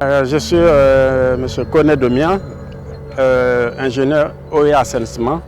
Je suis M. Koné Domian, ingénieur eau et assainissement.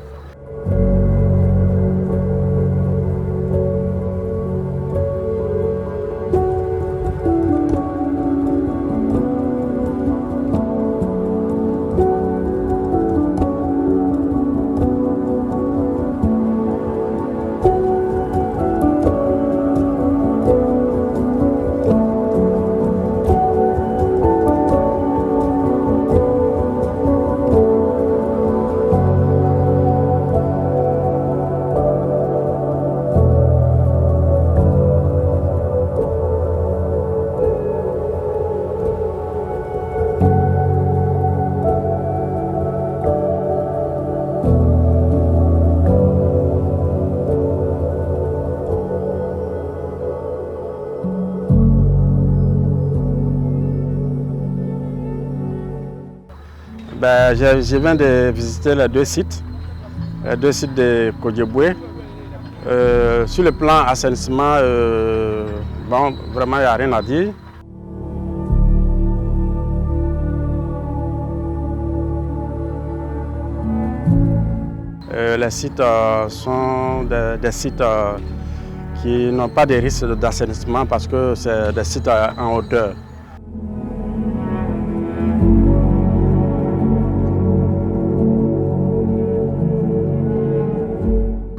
Je viens de visiter les deux sites de Kodjeboué. Sur le plan assainissement, bon, vraiment il n'y a rien à dire. Les sites sont des sites qui n'ont pas de risque d'assainissement parce que c'est des sites en hauteur.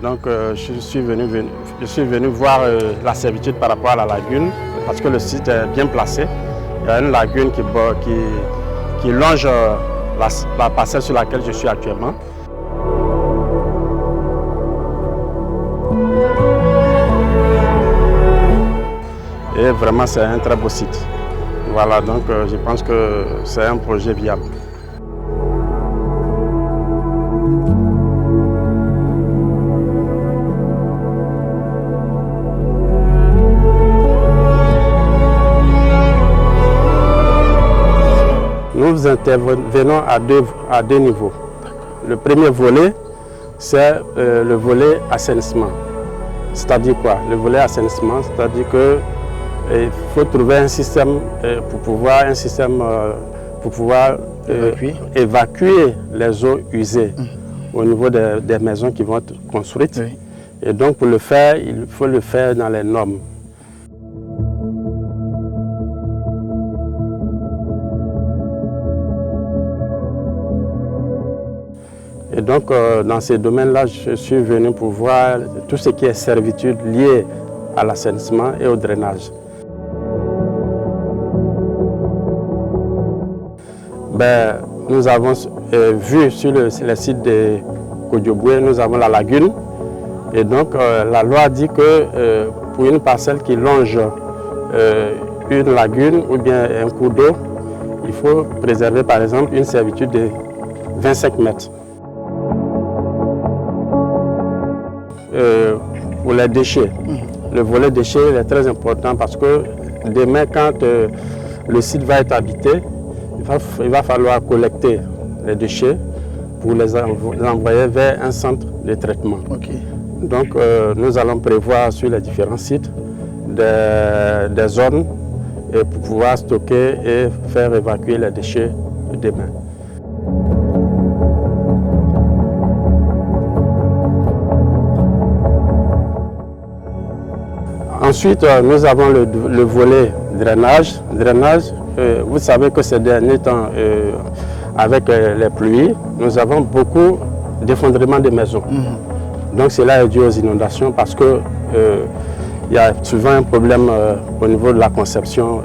Donc je suis venu voir la servitude par rapport à la lagune parce que le site est bien placé. Il y a une lagune qui longe la parcelle sur laquelle je suis actuellement. Et vraiment c'est un très beau site. Voilà, donc je pense que c'est un projet viable. Nous intervenons à deux niveaux. Le premier volet, c'est le volet assainissement. C'est-à-dire quoi? Le volet assainissement, c'est-à-dire qu'il faut trouver un système pour pouvoir évacuer les eaux usées au niveau des maisons qui vont être construites. Oui. Et donc pour le faire, il faut le faire dans les normes. Et donc, dans ces domaines-là, je suis venu pour voir tout ce qui est servitude liée à l'assainissement et au drainage. Nous avons vu sur le site de Kodjeboué, nous avons la lagune. Et donc, la loi dit que pour une parcelle qui longe une lagune ou bien un cours d'eau, il faut préserver par exemple une servitude de 25 mètres. Pour les déchets. Le volet déchets est très important parce que demain, quand le site va être habité, il va falloir collecter les déchets pour les envoyer vers un centre de traitement. Okay. Donc, nous allons prévoir sur les différents sites des zones pour pouvoir stocker et faire évacuer les déchets demain. Ensuite, nous avons le volet drainage. Vous savez que ces derniers temps, avec les pluies, nous avons beaucoup d'effondrements de maisons. Donc cela est dû aux inondations parce que il y a souvent un problème au niveau de la conception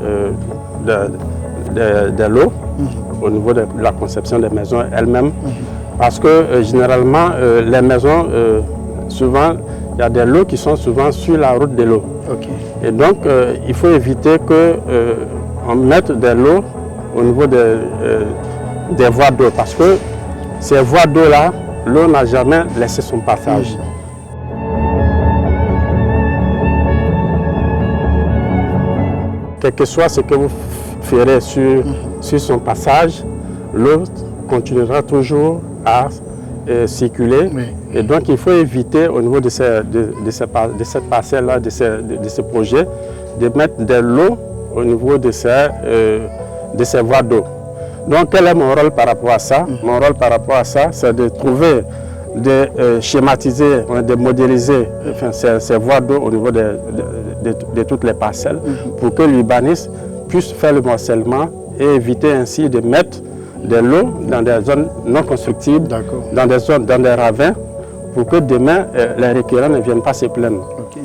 de l'eau, au niveau de la conception des maisons elles-mêmes. Parce que généralement, les maisons, souvent, il y a des lots qui sont souvent sur la route de l'eau. Okay. Et donc, il faut éviter qu'on mette des lots au niveau des voies d'eau. Parce que ces voies d'eau-là, l'eau n'a jamais laissé son passage. Quel que soit ce que vous ferez sur son passage, l'eau continuera toujours à circuler. Oui. Et donc il faut éviter au niveau de cette parcelle-là, de ce projet, de mettre de l'eau au niveau de ces de ces voies d'eau. Donc quel est mon rôle par rapport à ça? Mon rôle par rapport à ça, c'est de trouver, de schématiser, de modéliser ces voies d'eau au niveau de toutes les parcelles pour que l'urbaniste puisse faire le morcellement et éviter ainsi de mettre de l'eau dans des zones non constructibles, dans des zones, dans des ravins, pour que demain les requérants ne viennent pas se plaindre. Okay.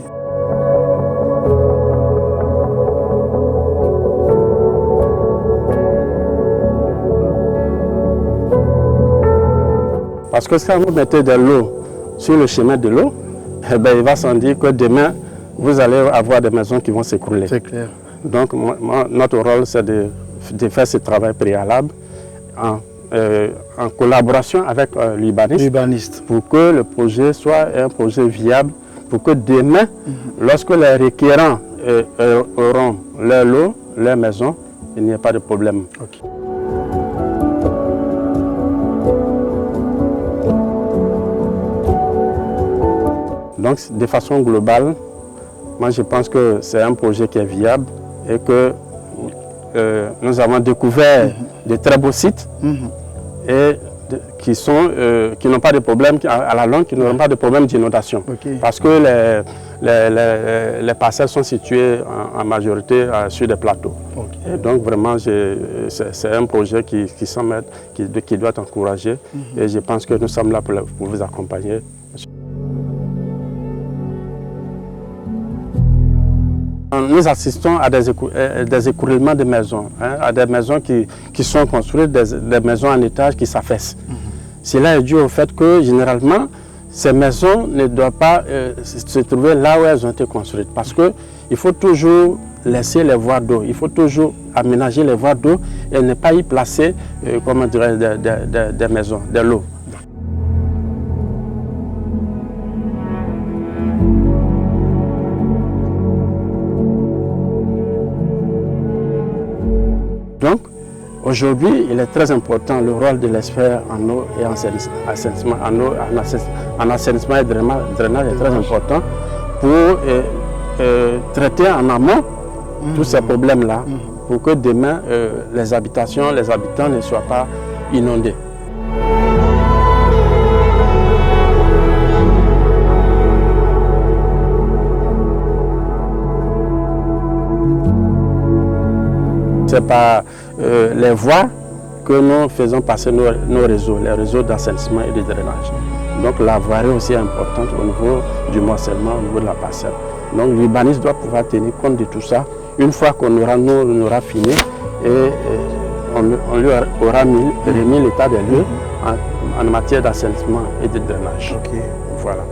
Parce que quand vous mettez de l'eau sur le chemin de l'eau, eh bien, il va sans dire que demain, vous allez avoir des maisons qui vont s'écrouler. C'est clair. Donc, notre rôle, c'est de faire ce travail préalable en collaboration avec l'urbaniste pour que le projet soit un projet viable, pour que demain, lorsque les requérants auront leur lot, leur maison, il n'y ait pas de problème. Okay. Donc, de façon globale, moi je pense que c'est un projet qui est viable et que nous avons découvert de très beaux sites et qui n'ont pas de problème, à la longue, qui n'auront pas de problème d'inondation. Okay. Parce que les parcelles sont situées en majorité sur des plateaux. Okay. Et donc vraiment, c'est un projet qui doit être encouragé et je pense que nous sommes là pour vous accompagner. Nous assistons à des écroulements de maisons, à des maisons qui sont construites, des maisons en étage qui s'affaissent. Cela est dû au fait que généralement, ces maisons ne doivent pas se trouver là où elles ont été construites. Parce qu'il faut toujours laisser les voies d'eau, il faut toujours aménager les voies d'eau et ne pas y placer comment dirais, des maisons, de l'eau. Donc, aujourd'hui, il est très important le rôle de l'expert en eau et en assainissement. En assainissement et drainage est très important pour traiter en amont tous ces problèmes-là, pour que demain, les habitations, les habitants ne soient pas inondés. C'est par les voies que nous faisons passer nos réseaux, les réseaux d'assainissement et de drainage. Donc la voirie aussi est importante au niveau du morcellement, au niveau de la parcelle. Donc l'urbaniste doit pouvoir tenir compte de tout ça. Une fois qu'on aura fini et on lui aura remis l'état des lieux en matière d'assainissement et de drainage. Okay. Voilà.